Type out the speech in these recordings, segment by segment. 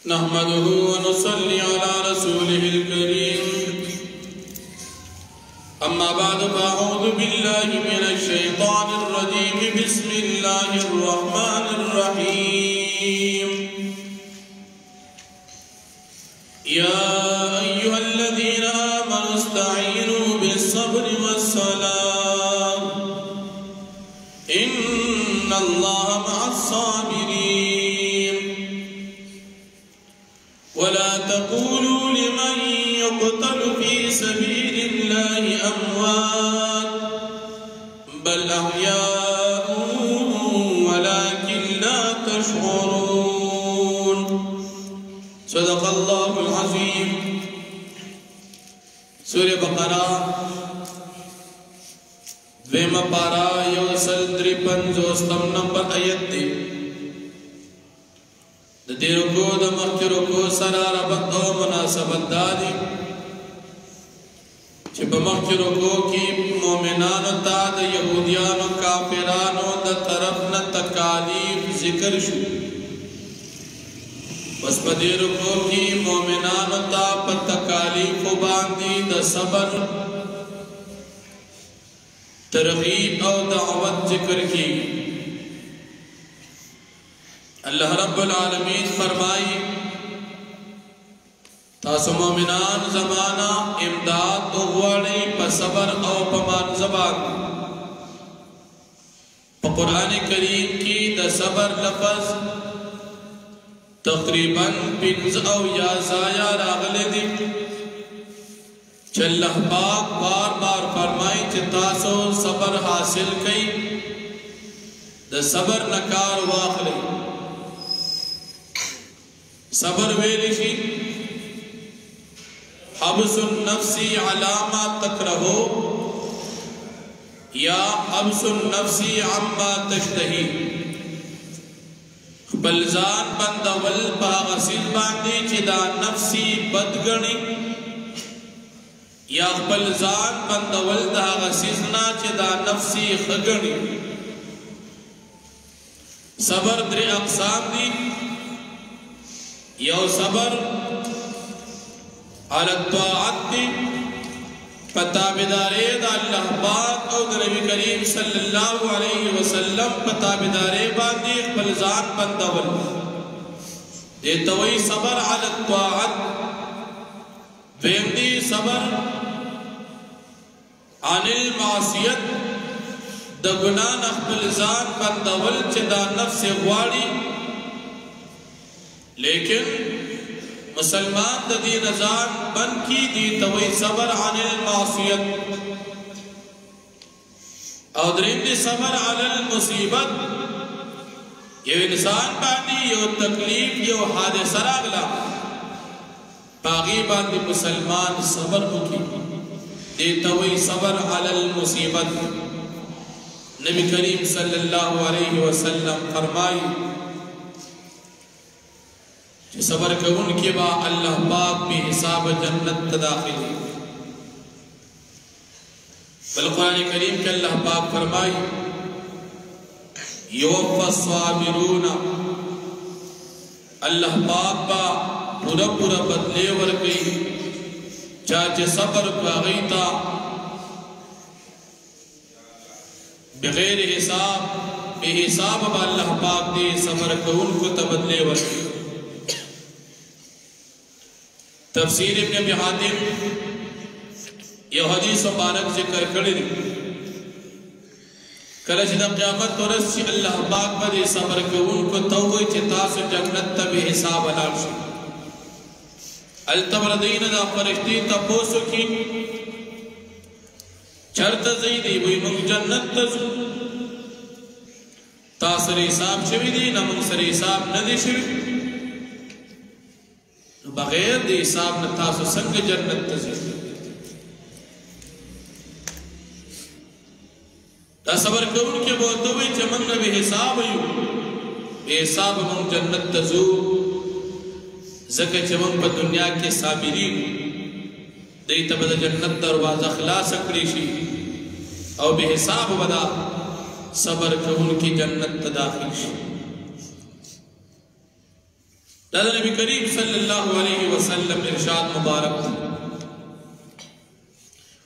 नहमदुहु व नुसल्ली अला रसूलिहिल करीम। अम्मा बाद फ़अऊज़ु बिल्लाहि मिनश शैतानिर रजीम। बिस्मिल्लाहिर रहमानिर रहीम। या अय्युहल्लज़ीना आमनु इस्तईनु बिस्सब्रि वस्सलाह इन्नल्लाहा मअस्साबिरीन। वला तक़ूलू लिमन युक़तलु फ़ी सबीलिल्लाहि अम्वात बल अहयाउन वलाकिन ला तशऊरून। सदक़ल्लाहुल अज़ीम। सूरह बक़रा द्विम पारा योसल 53 नंबर आयत दी। दे रुको द मक्की रुको सरा रबत ओ मुनासबत दादी कि बमक्की रुको की मोमिनानो ता द यहूदियानो काफिरानो द तरफ न तकालीफ जिक्र शु। बस पदे रुको की मोमिनानो ता पर तकालीफ बांधी द सबर तरगीब और दावत जिक्र की। अल्लाह रब्बुल आलमीन फरमाई तासु मोमिनान ज़माना इमदाद तो हुआड़ी पर सबर और पमान ज़बान। कुरान करीम की द सबर लफ्ज़ तकरीबन 5 और या ज़ाया रागले दी। अल्लाह पाक बार बार फरमाई कि तासु सबर हासिल कई द सबर नकार वाखली। सबर वेलिशी हब्सुन नफ्सी अलामा तकरहो या हब्सुन नफ्सी अम्मा तश्तही। बलजान बंदवल पागसिल बांधी चिदा नफ्सी बदगणी या बलजान बंदवल दागसिजना चिदा नफ्सी खगणी। सबर द्रे अक़साम दी। यो सबर अलत्वाअत्ति पताबिदारे दा अल्लाह पाक और नबी करीम सल्लल्लाहु अलैहि वसल्लम पताबिदारे बांधी बलजान बंदवल ये तवई सबर अलत्वाअत। वेंदी सबर अनिल मासियत द गुनाह नखबलजान बंदवल चिदा नफ्स वाड़ी। लेकिन मुसलमान दी नजान बन की दी तवई सबर अनिल मासियत और दरिंदी सबर अनिल मुसीबत। ये इंसान बांधी यो तकलीफ यो हादिसा रागला बागी बांधी मुसलमान सबर मुकी दे तवई सबर अनिल मुसीबत। नबी करीम सल्लल्लाहु अलैहि वसल्लम फरमाई सबर के उनके बा अल्लाह पाक भी हिसाब जन्नत दाखिल। बल कुरान करीम के अल्लाह पाक फरमाई युवफ़्फ़स्साबिरून। अल्लाह पाक बा पूरा पूरा बदले वर गई चाचे सबर पागीता बगैर हिसाब बेहिसाब बा अल्लाह पाक दे सबर के उनको तबदले वर। तफसीर इब्न अबी हातिम यह हदीस मुबारक जिक्र करी कल जब क़यामत तोरस अल्लाह पाक बदे सबर के उनको तौबे चितास जन्नत तब हिसाब अलाश अल्तबरदीन दा फरिश्ती तपोसु की चरत ज़ईदी वही मुंग जन्नत तजु तासर हिसाब छवी दी न मुंग सर हिसाब न दी छवी बगैर दे हिसाब न तासु संग जन्नत तजु। सबर के उनके बहुत हुए चमन में बेहिसाब यू बेहिसाब मुंग जन्नत तजु जके चमन पर दुनिया के साबिरीन दे तब जन्नत दरवाजा खिलास अकरीशी और बेहिसाब बदा सबर के उनकी जन्नत दाखिल। دا نبی کریم صلی اللہ علیہ وسلم ارشاد مبارک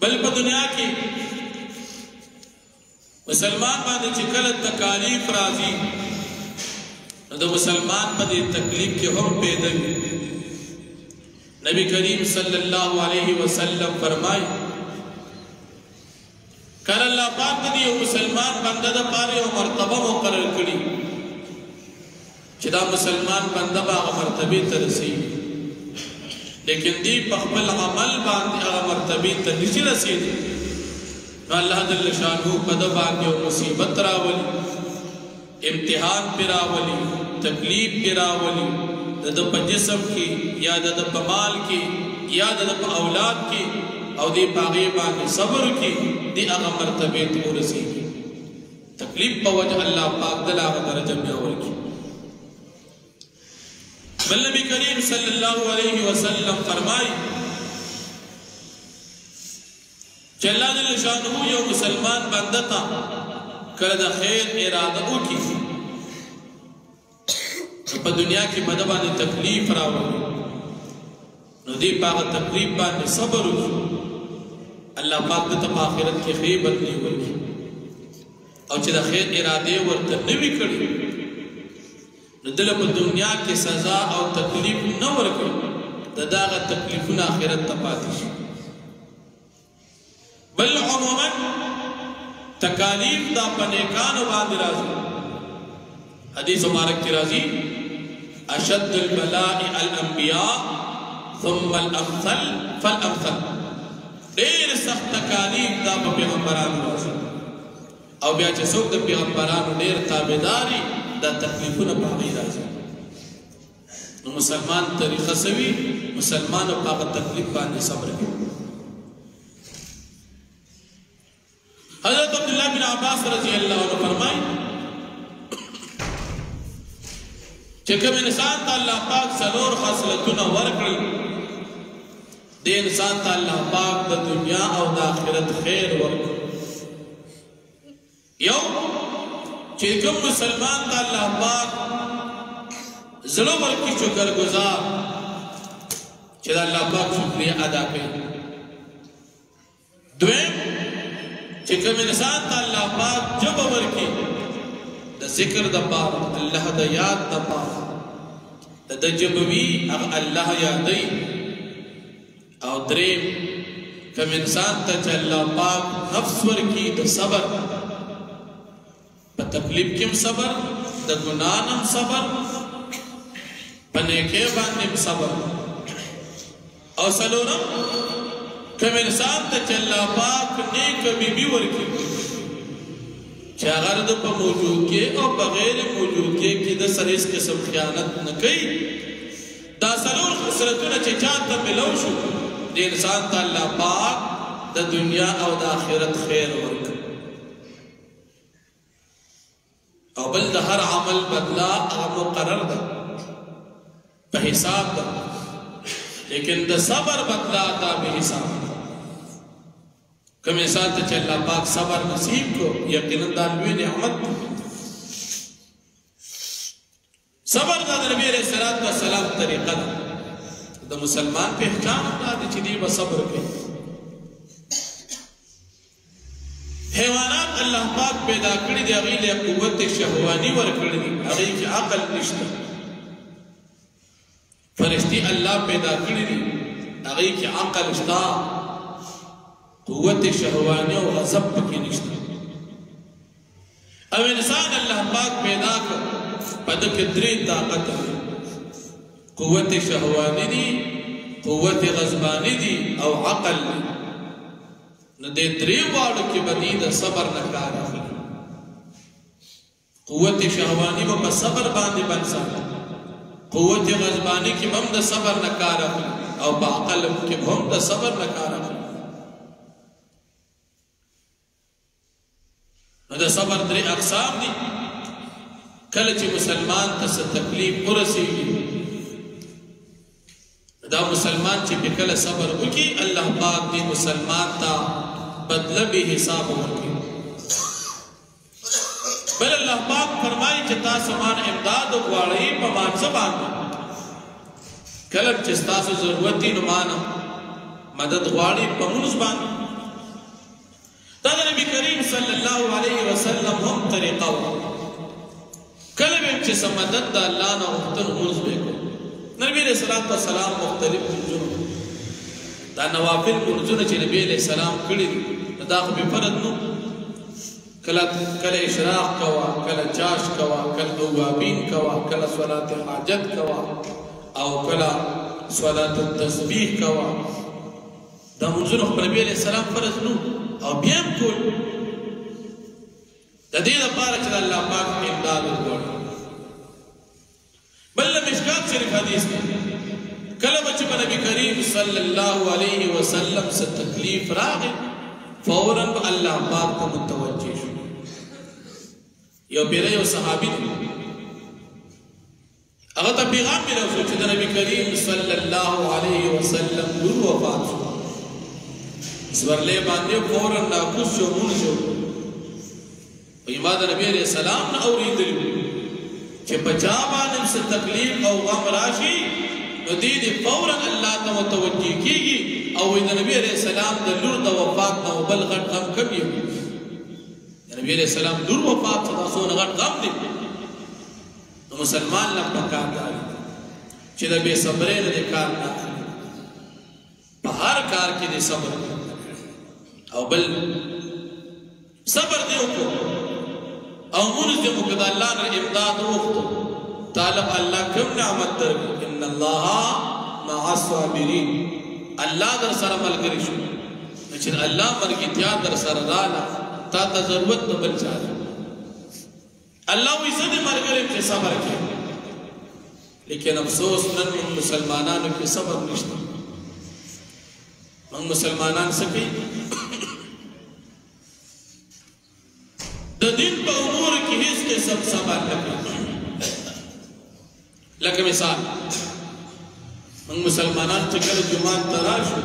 بل په دنیا کې مسلمان باندې چې کله تکالیف راځي نو د مسلمان په دې تکلیف کې هم پیدا وي نبی کریم صلی الله علیه وسلم فرمایي کله الله پاک دې یو مسلمان بنده د پاره یو مرتبه مقرر کړي چې دا مسلمان بنده به مرتبه ته رسیږي لیکن دی په خپل عمل باندې هغه مرتبه ته نشي رسیدي نو الله جل شانه په د باندې یو مصیبت راولي امتحان پر راولي تکلیف پر راولي د په جسم کې یا د په مال کې یا د په اولاد کې او دی باغی باندې صبر کې دی هغه مرتبه ته ورسیږي تکلیف په وجه الله پاک دلته درجه بیا ورکړي بل نبی کریم صلی اللہ علیہ وسلم فرمائی کہ اللہ جل شانہ یو مسلمان بندتا کل دا خیر ارادہ کی پا دنیا کی بدبانی تکلیف راولی نو دی پاک تکلیف بانی صبر کی اللہ پاک دتا پا آخرت کی خیر بدلی ہوئی او چی دا خیر ارادے ورطا نوی کری نو دل په دنیا کې سزا او تکلیف نه ورکړي د داغه تکلیفونه آخرت ته پاتې شي بل عموما تکالیف دا په نیکانو باندې راځي حدیث مبارک کې راځي اشد البلاء الانبیاء ثم الامثل فالامثل ډېر سخت تکالیف دا په پیغمبرانو راځي او بیا چې څوک د پیغمبرانو ډېر تابعداري دا تکلیفونه باندې راځي نو مسلمان طریقه سوي مسلمان په هغه تکلیف باندې صبر کوي حضرت عبداللہ بن عباس رضی اللہ عنہ فرمائے چې کوم انسان ته الله پاک څلور خصلتونه ورکړي دې انسان ته الله پاک د دنیا او د آخرت خیر ورکړي یو چې کوم مسلمان ته الله پاک زړه ورکړي شکرګزار چې الله پاک شکریہ ادا کوي دویم چې کوم انسان ته الله پاک جبه ورکړي د ذکر د پاره الله د یاد د پاره د جبوي هغه الله یادوي او دریم کوم انسان ته چې الله پاک نفس ورکړي د صبر تکلیف کم صبر د گناہ نم صبر پنیکے باندې صبر او سلورم کم انسان ته چې الله پاک نیک بیبي ورکړي چې هغه د په موجود کې او بغیر موجود کې د سره هیڅ قسم خیانت نه کوي دا سلور خسرتونه چې چاته ملو شو د انسان ته الله پاک د دنیا او د آخرت خیر ورکړي او بل د هر عمل بدلا هغه مقرر ده په حساب ده لیکن د صبر بدلا دا به حساب کوم انسان ته چې الله پاک صبر نصیب کو یقینا دا لوی نعمت صبر دا نبی علیہ الصلوۃ والسلام طریقه ده د مسلمان پہچان دا چې دی به صبر کوي حیوانات الله پاک پیدا کړی دی هغه له قوت شهوانی ورکړی دی هغه کې عقل نشته فرشتي الله پیدا کړی دی هغه کې عقل نشته قوت شهوانی او غضب پکې نشته او انسان الله پاک پیدا کړ په دې درې طاقت قوت شهوانی دی قوت غضبانی دی او عقل دی نو دې درې واړو کې بدی د صبر نه کار اخلي قوت شهوانی په صبر باندې بنسا قوت غضبانی کې هم د صبر نه کار اخلي او په عقل کې هم د صبر نه کار اخلي نو د صبر درې اقسام دي کله چې مسلمان ته تکلیف ورسیږي دا مسلمان چې په کله صبر وکي الله پاک دې مسلمان ته بدله به حساب ورکړي بل الله پاک فرمایي چې تاسو مان امداد وغواړئ په مانځ باندې کله چې ستاسو ضرورت وي نو مانه مدد غواړي په مونږ باندې دا د نبی کریم صلی الله علیه وسلم هم طریقه وه کله به چې څه مدد د الله نه غوښتل مونځ به یې کوو نبی علیه السلام مختلف مونځونه دا نوافل مونځونه چې نبی علیه السلام کړي دي دا خو بې فرض نو کله اشراق کوا کله چاش کوا کله اوابین کوا کله صلات حاجت کوا او کله صلات التسبیح کوا دا منځونه خو نبی علیه السلام فرض نو او بیا هم کول د دې لپاره چې الله پاک امداد وکړي بل مشکات شریف حدیث دی کله به چې نبی کریم صلی الله علیه وسلم څه تکلیف راغی فوراً الله پاک ته متوجه شو یو پیره یو صحابي دی هغه ته پیغام ملو شو چې د نبی کریم صلی الله علیه وسلم لور وفات شو سورلې باندې فوراً ناکوس شو مونږ شو د نبی علیہ السلام نه اورېدلي چې په چا باندې څه تکلیف او غم راشي نو دې فوراً الله ته متوجه کیږي او د نبی علیہ السلام د لور د وفات نه بل غټ غم کم یو د نبی علیہ السلام لور وفات څه څونه غټ غم دی نو مسلمان لا پکار دی چې د بے صبرۍ نه کار نه په هر کار کې دې صبر او بل صبر دی وکړو او مونږ دې موږ د الله نه امداد وغوښتو طالب الله کوم نعمت درکړي ان الله مع الصابرین الله در سره ملګری شو چې الله مرګتیا در سره رااله تا ته ضرورت نه بل چا الله وې زده مرګري چې صبر کوي لیکن افسوس نن مسلمانانو کې صبر نشته موږ مسلمانان سکی د دین په امور کې هیڅ قسم صبر نه کوي لکه مثال موږ مسلمانان چې کله جمعه ته راشو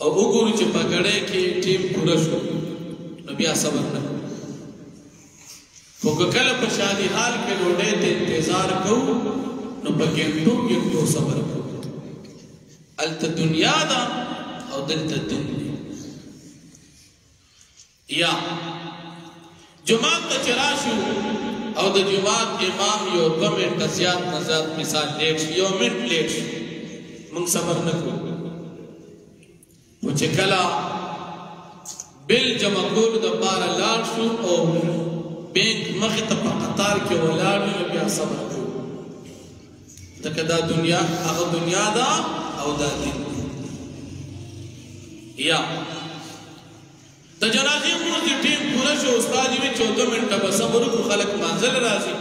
او وګورو چې په ګړې کې ټیم پوره شو نو بیا صبر نه کوو کله په شادي حال کې ډوډۍ ته انتظار کوو نو په ګڼو صبر کوو الته دنیا دا او دلته دنیا یا جمعه ته چې راشو او د جمعه امام یو 2 منټه زیات نه زیات مثال لیټ یو منټ لیټ موږ صبر نه کوو و چې کله بل جمع کولو دپاره لاړ شو او بینک مخې ته په قطار کې ولاړ نو بیا صبر کوو ځکه دا دنیا هغه دنیا ده او دا دین یا د جنازې مونځ د ټیم پوره شو استاد وی 14 منټه به صبر وکړو خلک منزل راځي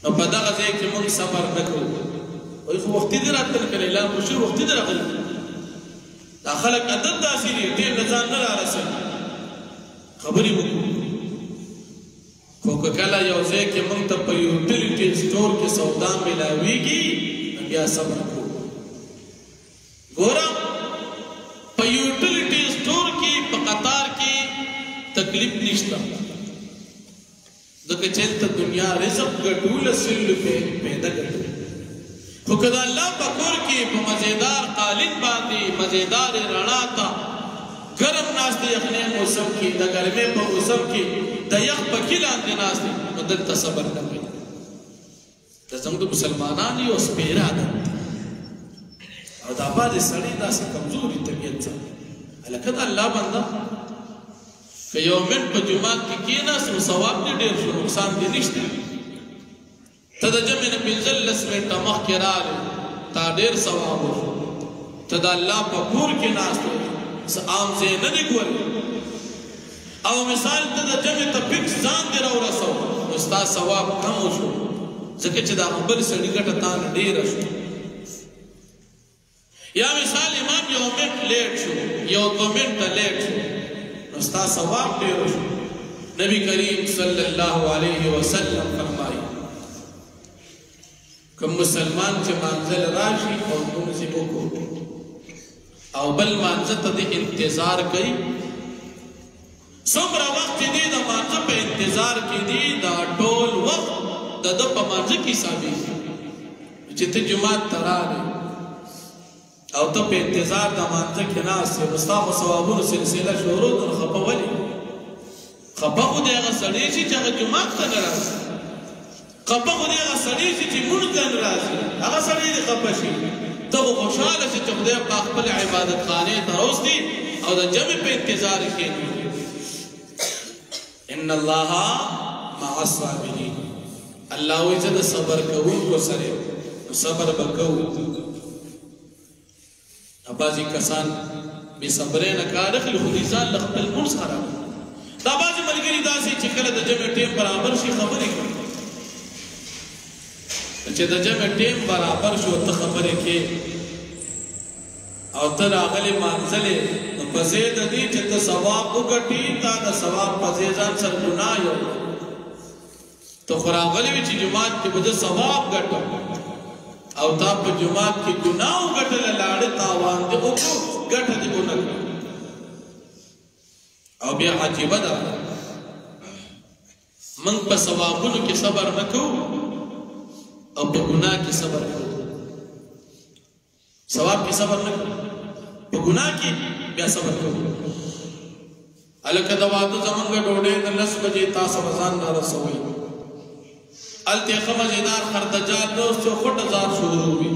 نو په دغه ځای کې موږ صبر نه کوو وایي خو وختي دې راتلل که نه اعلان وشو وختي دې راغلي دا خلک عادت داسې دي ډېر نه ځان نه رارسوي خبرې وکړو خو که کله یو ځای کې موږ ته په یوټیلیټي سټور کې سودا میلاویږي بیا صبر کوو ګوره په یوټیلیټي سټور کې په قطار کې تکلیف نشته ځکه چې هلته دنیا رزق ګټو لسل روپۍ پیدا ګټو خو که د الله په کور کې په مزیدار قالین باندې مزیدار رڼا ته ګرم ناست دی یخنۍ موسم کې د ګرمۍ په موسم کې د یخ پکې لاندې ناست دی نو دلته صبر نه کوي دا زموږ د مسلمانانو یو سپېره عادت دی او دا بعضې سړی داسې کمزوري طبیعت څه هلکه د الله بنده که یو منټ په جومات کې کېناست نو ثواب دې ډېر شو نقصان دې نشته ته د جمع نه 15 منټه مخکې راغلې تا ډېر ثواب وشو ته د الله په کور کې ناست څه عام ځای نه دی ګورې او مثال ته د جمع ته فکس ځان دې راورسو نو ستا ثواب کم وشو ځکه چې دا بل سړي ګټه تا نه ډېره شو یا مثال امام یو منټ لیټ شو یو 2 منټه لیټ شو نو ستا ثواب ډېر شو نبی کریم صلی الله علیه وسلم فرمایي کوم مسلمان چې مانځل راشي او مونځ وکړو او بل مانځه ته د انتظار کوي څومره وخت چې دی د مانځه په انتظار کې دی دا ټول وخت د ده په مانځه کې حسابېږي چې ته جومات ته راغلې او ته په انتظار د مانځه کې ناست یې نو ستا خو ثوابونو سلسله شروع ده نو خفه ولې خفه خو د هغه سړی شي چې هغه جومات ته نه راځي خفه خو د هغه سړی شي چې مونږ ته نه راځي هغه سړی دې خفه شي ته خو خوشحاله شي چې خدای پاک خپل عبادت خانې ته راوستي او د جمع په انتظار کې ان الله مع الصابرین الله وایي چې د صبر کوونکو سره صبر به کوو بعضې کسان بې صبرۍ نه کار اخلي خو دې ځان له خپل مونځ خرابوي دا بعضې ملګري داسې چې کله د جمع ټیم برابر شي خبرې کوي چې د جمع ټیم برابر شو ته خبرې کې او ته راغلې مانځلې نو په ځای د دې چې ته ثواب وګټې تا د ثواب په ځای ځان سره ګناه یو ته خو راغلې وې چې جومات کې به زه ثواب ګټم او تا په جومات کې ګناه وګټله لاړې تاوان دې وکړو ګټه دې ونه کړه او بیا عجیبه ده موږ په ثوابونو کې صبر نه کوو او په ګناه کې صبر کوو ثواب کې صبر نه کوو په ګناه کې بیا صبر کوو هلکه د واده زمونږ ډوډۍ د 10 بجې تاسو به ځان نه رسوئ هلته ښه مزېدار خردجات دوست یو خوټ هزار شروع وي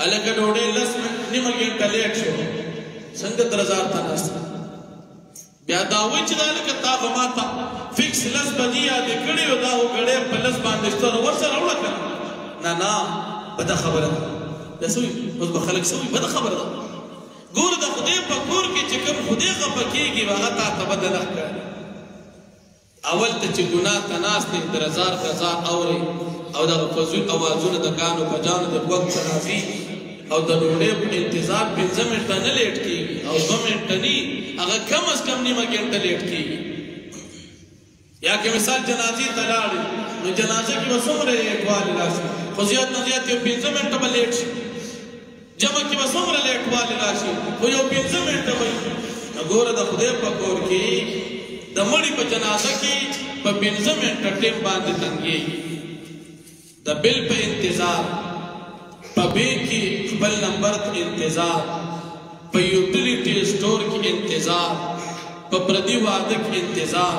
هلکه ډوډۍ 10 نیمه ګنټه لیټ شو څنګه 3000 ته ناست بیا دا وایي چې دا هلکه تا خو ما ته فکس 10 بجې یادې کړې وې دا خو ګړی په 10 باندې شته نو ورسره وړه که نه بده خبره ده بیا څه وایي اوس به خلک څه وایي بده خبره ده ګوره د خدای په کور کې چې کوم خدای خفه کېږي هغه تا ته بده نه ښکاري اول ته چې ګناه ته ناست دی 1000 اوري او دغه فضول اوازونه د ګانو په جانو د وخت څخه راځي او د ډوډۍ په انتظار 15 منټه نه لیټ کېږي او 2 منټه نه هغه کم از کم نیمه ګنټه لیټ کېږي یا که مثال جنازې ته لاړې نو جنازه کې به څومره لیټوالی راشي خو زیات نه زیات یو 15 منټه به لیټ شي جمع کې به څومره لیټوالی راشي خو یو 15 منټه به نو ګوره د خدای په کور کې د مړي په جنازه کې په 15 منټه ټیم باندې تنګېږي د بل په انتظار په بیک کې خپل نمبر ته انتظار په یوټیلیټي سٹور کې انتظار په پردي واده کې انتظار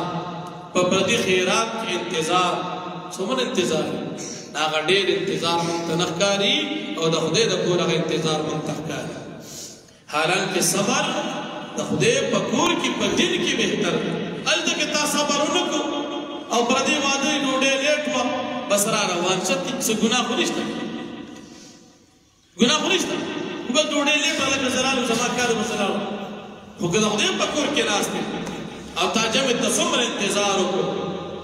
په پردي خیرات کې انتظار څومره انتظار هغه ډېر انتظار موږ ته نه ښکاري او د خدای د کور هغه انتظار موږ ته ښکاري حالانکه صبر د خدای په کور کې په دین کې بهتر هلته کې تا صبر ونه کړو او پردي واده ډوډۍ لیټ وه بس را روان شه څه ګناه خو نشته ګناه خو نشته بس ډوډۍ لیټ هلکه زه رالم زما کار به زه لاړم خو که د خدای په کور کې ناست او تا جمع ته څومره انتظار وکړو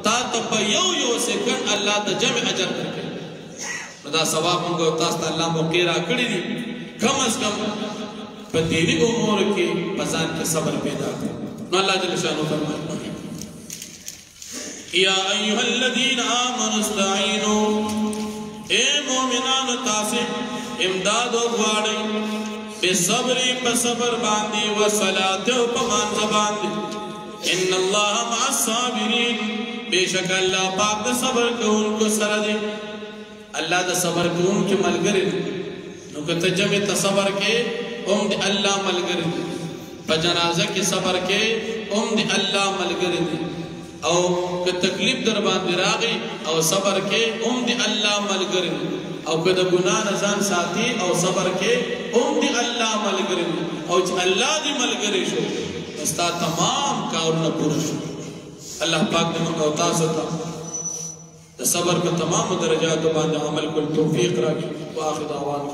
تا ته په یو سیکنډ الله د جمع اجر درکوي نو دا ثواب موږ تاسو ته الله موقع راکړي دي کم از کم په دیني امور کې په ځان کې صبر پیدا کړو نو الله جل شانه فرمایي یا ایها الذین آمنوا استعینوا اے مومنانو تاسو امداد وغواړئ بالصبر په صبر باندې وصلات او په مانځ باندې ان الله مع الصابرین بیشک الله پاک د صبر کوونکو سره دی الله د صبر کوونکو ملګری دی نو که ته جمع ته صبر کې د الله ملګری دی په جنازه کې صبر کې د الله ملګری دی او که تکلیف در باندې راغی او صبر کې د الله ملګری دی او که د ګناه نه ځان ساتي او صبر کې د الله ملګری دی او چې الله دې ملګری شو ستا تمام کارونه پوره شو الله پاک دې موږ او تاسو ته د صبر په تمام درجاتو باندې عمل کول توفیق راکړي واخر دعوانا